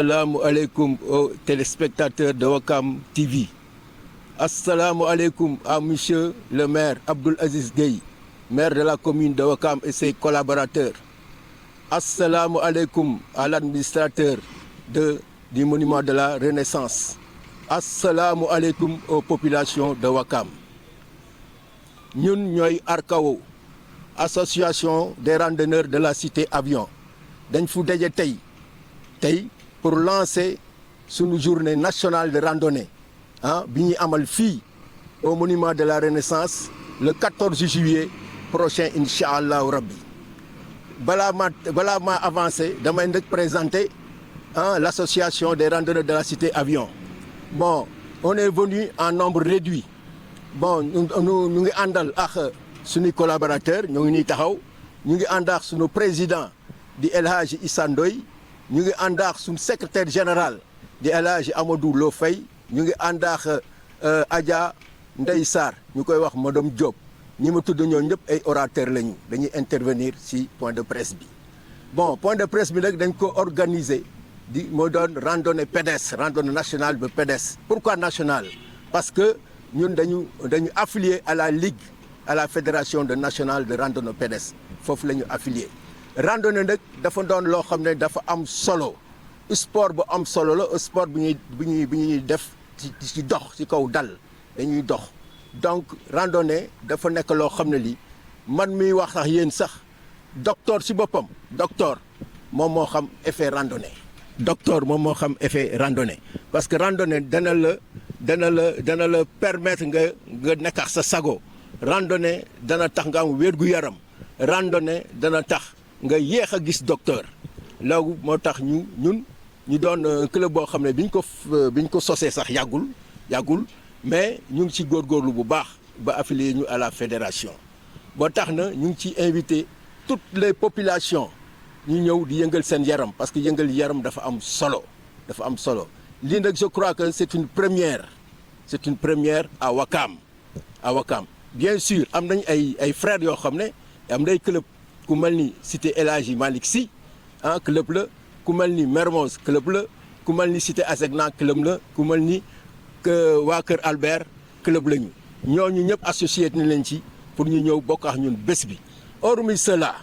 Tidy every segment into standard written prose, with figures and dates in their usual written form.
Assalamu alaikum aux téléspectateurs de Wakam TV. Assalamu alaikum à monsieur le maire Abdoul Aziz Gueye, maire de la commune de Wakam et ses collaborateurs. Assalamu alaikum à l'administrateur du monument de la Renaissance. Assalamu alaikum aux populations de Wakam. Ñun ñooy Arkawo, association des randonneurs de la cité Avion. dañ fu daje tey pour lancer sunu journée nationale de randonnée bi ñuy amal fii au monument de la Renaissance le 14 juillet prochain incha allahu rabbi balaa ma avancé damay nag présenter l'association des randonneurs de la cité Avion. Bon, on est venu en nombre réduit. Bon, ñu ngi àndal ak suñuy collaborateurs ñu ngi nii taxaw ñu ngi ànd ak sunu président di El Hadji Issa Ndoye ñu ngi ànd ak suñu secrétaire général di El Hadji Amadou Lo Faye ñu ngi ànd ak Adja Ndeye Sarr ñu koy wax madame Diop ñi ma tudd ñoo ñëpp ay orateurs lañu dañuy intervenir ci point de presse bi. Bon, point de presse bi nag dañ ko organiser moo doon randonnée pédestre randonnée nationale ba pédestre. Pourquoi nationale? Parce que ñun dañu affilié à la ligue à la fédération nationale de randonnée pédestre foofu la ñu affilié. Randonnée nag dafa doon loo xam ne dafa am solo sport bu am solo la sport bi ñuy def ci dox ci kaw dal dañuy dox donc randonnée dafa nekk loo xam ne lii man miy wax sax yéen sax docteur ci boppam docteur moom moo xam effet randonnée. Docteur moom moo xam effet randonnée parce que randonnée dana la permettre nga nekk ak sa sago randonnée dana tax nga am wér-gu-yaram randonnée dana tax nga yéex a gis docteur loolu moo tax ñu doon club boo xam ne biñ ko sosee sax yàggul mais ñu ngi ci góorgóorlu bu baax ba affilié ñu à la fédération boo tax na ñu ngi ci invité toutes les populations ñu ñëw di yëngal seen yaram parce que yëngal yaram dafa am solo lii nag je crois que c'est une première à Wakam bien sûr am nañ ay frères yoo xam ne am nay club ku mel ni cité El Hadji Malick Sy club la ku mel ni Mermoz club la ku mel ni cité Asegna club la ku mel ni waa Kër Albert club la ñu ñooñu ñëpp associé ni leen ci pour ñu ñëw bokk ak ñun bés bi. Hormis cela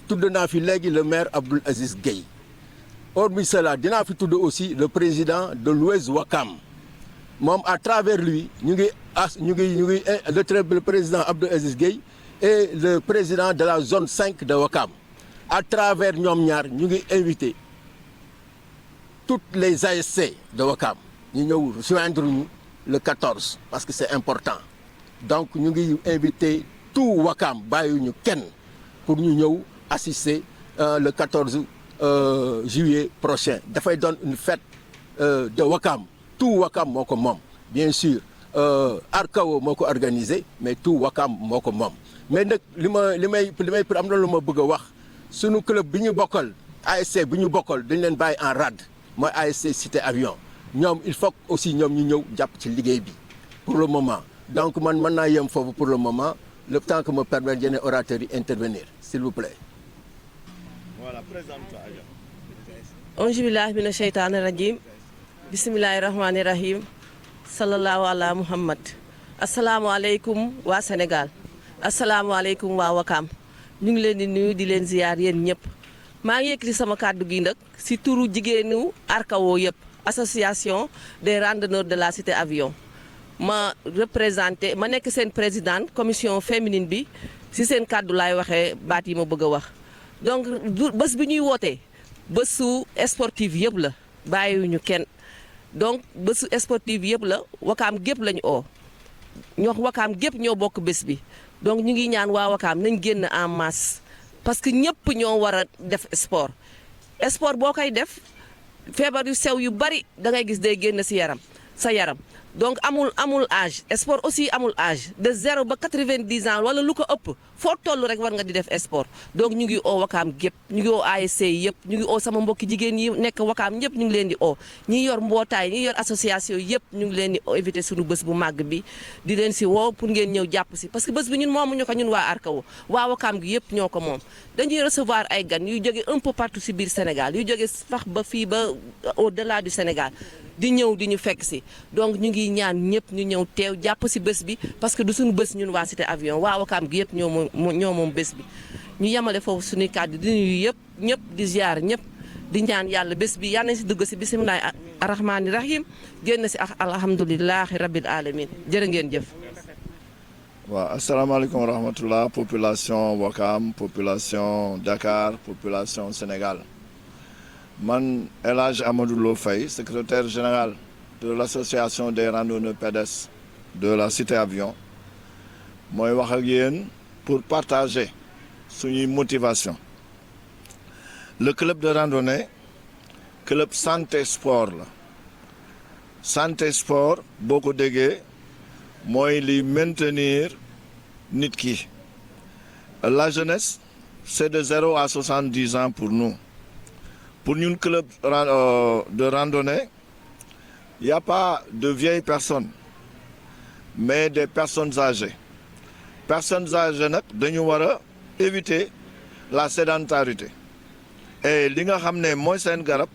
tudd naa fi léegi le maire Abdoul Aziz Gueye hormis cela dinaa fi tudd aussi le président de l'Ouest Wakam moom à travers lui ñu ngi le président Abdoul Aziz Gueye et le président de la zone 5 de Wakam à travers ñoom ñaar ñu ngi invité toutes les ASC de Wakam ñu ñëw joindre ñu le 14 parce que c'est important donc ñu ngi invité tout Wakam bàyyiwuñu kenn pour ñu ñëw assister le 14 juillet prochain dafay doon une fête de Wakam tout Wakam moo ko moom bien sûr Arkawo moo ko organisé mais tout Wakam moo ko moom mais nag li may am na lu ma bëgg a wax sunu club bi ñu bokkal ASC bi ñu bokkal dañ leen bàyyi en rade mooy ASC Cité Avion ñoom il faut aussi ñoom ñu ñëw jàpp ci liggéey bi pour le moment donc man mën naa yem foofu pour le moment le temps que me permettre yeneen orateurs yi intervenir s'il vous plaît. Voilà, présente-toi. Auzu billahi mina sheytaani rajim bismillahi rahmani rahim sallallahu ala muhammad asalaamaaleykum waa Sénégal asalaamaaleykum waa Wakam ñu ngi leen di nuyu di leen ziyaar yéen ñëpp maa ngi yëkkati sama kàddu gi nag si turu jigéenu Arkawo yëpp association des randonneurs de la cité Avion ma nekk seen présidente commission féminine bi si seen kàddu laay waxee baat yi ma bëgg a wax donc bés bi ñuy wootee bésu sportive yëpp la bàyyiwuñu kenn donc bésu sportive yëpp la Wakam gépp lañu oo Wakam gépp ñoo bokk bés bi donc ñu ngi ñaan waa Wakam nañ génn en masse parce que ñëpp ñoo war a def sport boo koy def feebar yu sew yu bari da ngay gis day génn sa yaram donc amul âge sport aussi amul âge de 0 ba 90 ans wala lu ko ëpp foo toll rek war nga di def sport donc ñu ngi oo Wakaam gépp ñu ngi oo ASC yëpp ñu ngi oo sama mbokki jigéen yi nekk Wakaam ñëpp ñu ngi leen di oo ñi yor mbootaay ñi yor association yëpp ñu ngi leen di invité suñu bés bu màgg bi di leen si woo pour ngeen ñëw jàpp si parce que bés bi ñun moomuñu ko ñun waa Arkawo waa Wakaam gi yëpp ñoo ko moom dañuy recevoir ay gan yu jóge un peu partout si biir Sénégal yu jóge sax ba fii ba au delà du Sénégal di ñëw di ñu fekk si donc ñu ngi ñaan ñëpp ñu ñëw teew jàpp si bés bi parce que du suñu bés ñun waa Cité Avion waa Wakaam gi yëpp ñoo moom bés bi ñu yemale foofu suñuy kàddu di nuyu yëpp ñëpp di ziar ñëpp di ñaan yàlla bés bi yal nañ si dugg si bisimilahi rahmaani rahim génn si alhamdulilahi rabil alamin jërë ngeen jëf. waaw asalaamaaleykum wa rahmatullah population Wakaam population Dakar population Sénégal man El Hadj Amadou Lo Faye secrétaire général de l'association des randonneurs pédestres de la Cité Avion mooy wax ak yéen pour partager suñuy motivation. Le club de randonnée club santé sport la santé sport boo ko déggee mooy li maintenir nit ki. La jeunesse c'est de 0 à 70 ans pour nous. Pour ñun club de randonnée il y a pas de vieilles personnes mais des personnes âgées nag dañu war a éviter la sédentarité et li nga xam ne mooy seen garab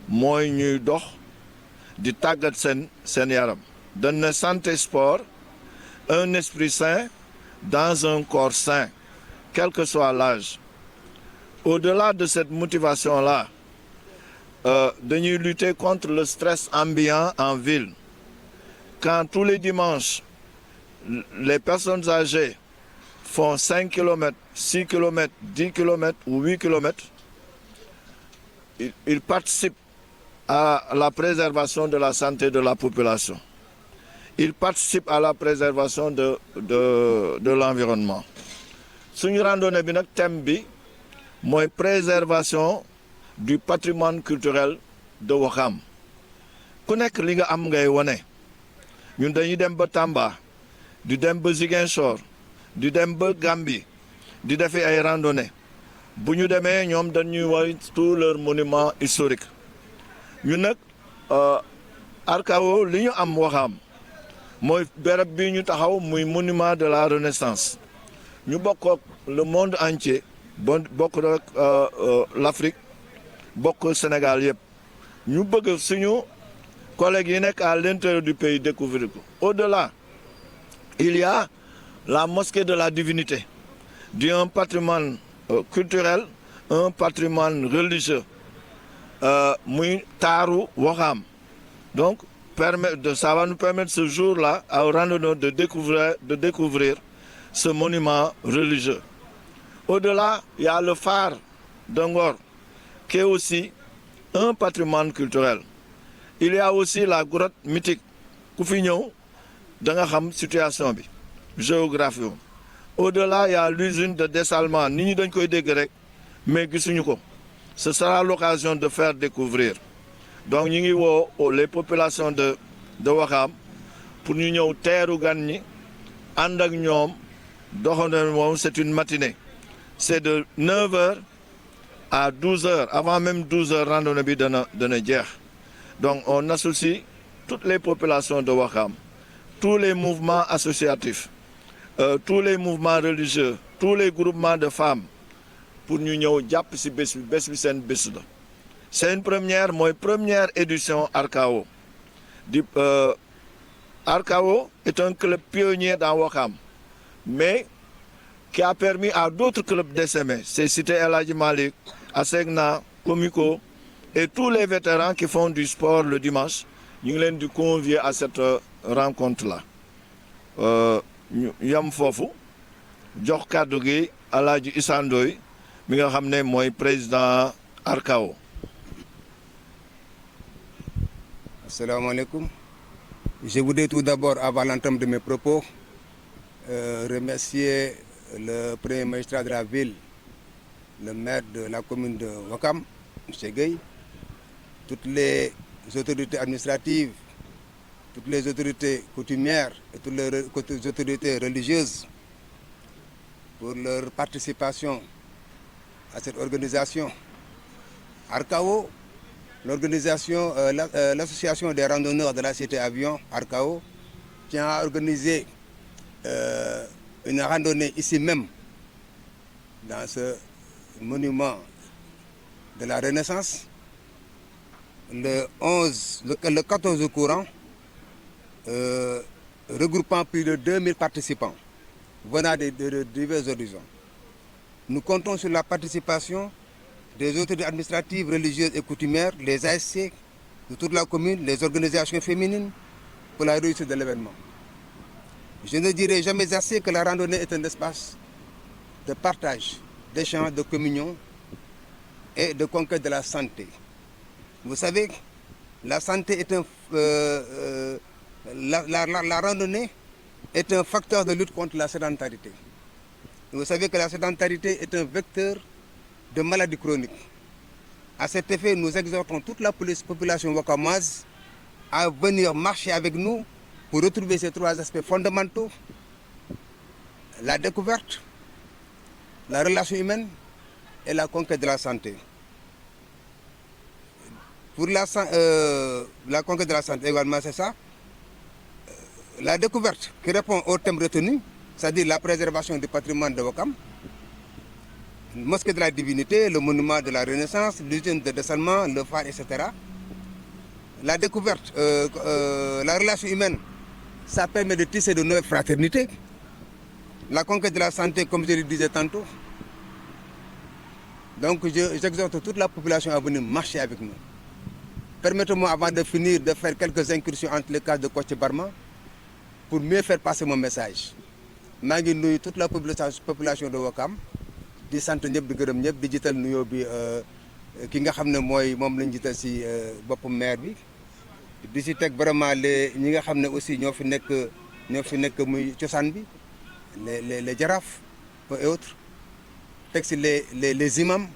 mooy ñuy dox di tàggat seen yaram dañ ne santé sport un esprit sain dans un corps sain quel que soit l'âge. Au-delà de cette motivation-là dañuy lutter contre le stress ambiant en ville. Quand tous les dimanches les personnes âgées font 5 km, 6 km, 10 km ou 8 km, ils participent à la préservation de la santé de la population. Ils participent à la préservation de l'environnement. Suñu randonnée bi nag thème bi mooy préservation du patrimoine culturel de Wakaam. Ku nekk li nga am ngay wone. Ñun dañuy dem ba Tamba, di dem ba Ziguinchor, di dem ba Gambie, di defi ay randonnée. Bu ñu demee ñoom dañuy woy tous leurs monuments historiques. Ñun nag Arkawo li ñu am Wakaam mooy béréb bi ñu taxaw muy monument de la Renaissance. Ñu bokk ak le monde entier bokk ak l'Afrique bokk Sénégal yëpp ñu bëgg suñu collègues yi nekk à l'intérieur du pays découvrir ko. Au-delà il y a la mosquée de la divinité di un patrimoine culturel un patrimoine religieux muy taaru Wakaam donc ça va nous permettre ce jour-là aux randonneurs de découvrir ce monument religieux. Au-delà, il y a le phare de Ngor, qui est aussi un patrimoine culturel. Il y a aussi la grotte mythique. Ku fi ñëw da nga xam situation bi, géographie. Au-delà, il y a l'usine de dessalement. Nit ñi dañ koy dégg rek, mais gisuñu ko. Ce sera l'occasion de faire découvrir. Donc ñu ngi woo les populations de Wakaam pour ñu ñëw teeru gan ñi ànd ak ñoom. Doxandéem moom c'est une matinée c'est de 9h à 12h avant même 12h randonnée bi dana jeex donc on associe toutes les populations de Wakaam tous les mouvements associatifs tous les mouvements religieux tous les groupements de femmes pour ñu ñëw jàpp ci bés bi seen bés la c'est une première édition Arkawo Arkawo est un club pionnier dans Wakaam mais qui a permis à d'autres clubs d'essaimer. C'est Cité El Hadji Malick, Asegna, Comico et tous les vétérans qui font du sport le dimanche. Ñu ngi leen di convier à cette rencontre-là. ñu yam foofu jox kàddu gi Alaaji Issa Ndoye mi nga xam ne mooy président Arkawo. Asalaamaaleykum. Je voudrais tout d'abord, avant l'entame de mes propos, remercier le premier magistrat de la ville, le maire de la commune de Wakaam, M. Gueye, toutes les autorités administratives, toutes les autorités coutumières et toutes les autorités religieuses pour leur participation à cette organisation. Arcao, l'association des randonneurs de la cité avion, Arcao, tient à organiser une randonnée ici même, dans ce monument de la Renaissance, le 14 au courant, regroupant plus de 2000 participants venant de divers horizons. Nous comptons sur la participation des autorités administratives, religieuses et coutumières, les ASC de toute la commune, les organisations féminines pour la réussite de l'événement. Je ne dirai jamais assez que la randonnée est un espace de partage, d'échange, de communion et de conquête de la santé. Vous savez, la santé est la randonnée est un facteur de lutte contre la sédentarité. Vous savez que la sédentarité est un vecteur de maladies chroniques. À cet effet, nous exhortons toute la population wakamoise à venir marcher avec nous pour retrouver ces trois aspects fondamentaux: la découverte, la relation humaine et la conquête de la santé. Pour la conquête de la santé également, c'est ça. La découverte qui répond au thème retenu, c'est-à-dire la préservation du patrimoine de Ouakam, le mosquée de la divinité, le monument de la Renaissance, l'usine de dessalement, le phare, etc. La découverte, la relation humaine, ça permet de tisser de nouvelles fraternités. La conquête de la santé, comme je le disais tantôt. Donc j'exhorte toute la population à venir marcher avec nous. Permettez-moi, avant de finir, de faire quelques incursions entre les cases de Kocc Barma pour mieux faire passer mon message. Je salue toute la population de Ouakam, di sant ñëpp di gërëm ñëpp di jiital nuyoo bi ki nga xam ne mooy moom lañ jiital si boppu maire bi di si teg vraiment ñi nga xam ne aussi ñoo fi nekk muy cosaan bi les jaraaf et autres teg si les imams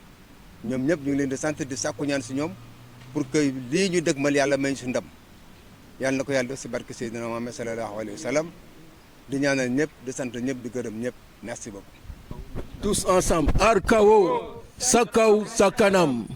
ñoom ñëpp ñu ngi leen di sant di sàkku ñaan si ñoom pour que lii ñu dëgmal yàlla may si ndam yàlla na ko yàlla def si barke Seydina Muhammad sallallahu alayhi wa sallam di ñaanal ñëpp di sant ñëpp di gërëm ñëpp merci beaucoup. Tous ensemble, Arcao, Sakao, Sakanam.